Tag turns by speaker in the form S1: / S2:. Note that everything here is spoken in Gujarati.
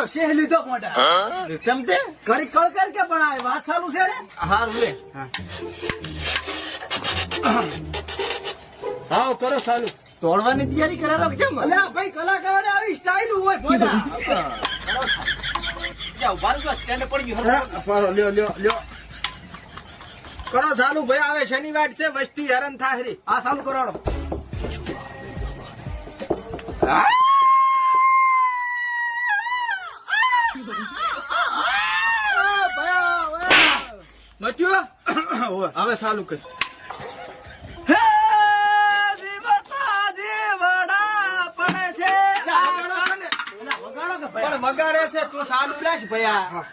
S1: તો શેહ લીધો મોટા
S2: ચમતે
S1: ઘડી કળ કર કે પણ આ વાત ચાલુ છે ને
S2: હારું લે
S1: હા કરો ચાલુ
S2: તોડવાની તૈયારી કરાવો કે કેમ
S1: અલ્યા ભાઈ કલાકારોને આવી સ્ટાઇલ હોય મોટા
S2: જાવ બાર જો સ્ટેન્ડ પડી ગયું
S1: લ્યો કરો ચાલુ ભાઈ આવે શનિવાર છે વસ્તી હેરાન થાય રે આ ચાલુ કરાડો મચ્યું હવે ચાલુ કર હે જીવતા જીવડા પડે છે પણ વગાડે છે તું ચાલુ રાખ ભયા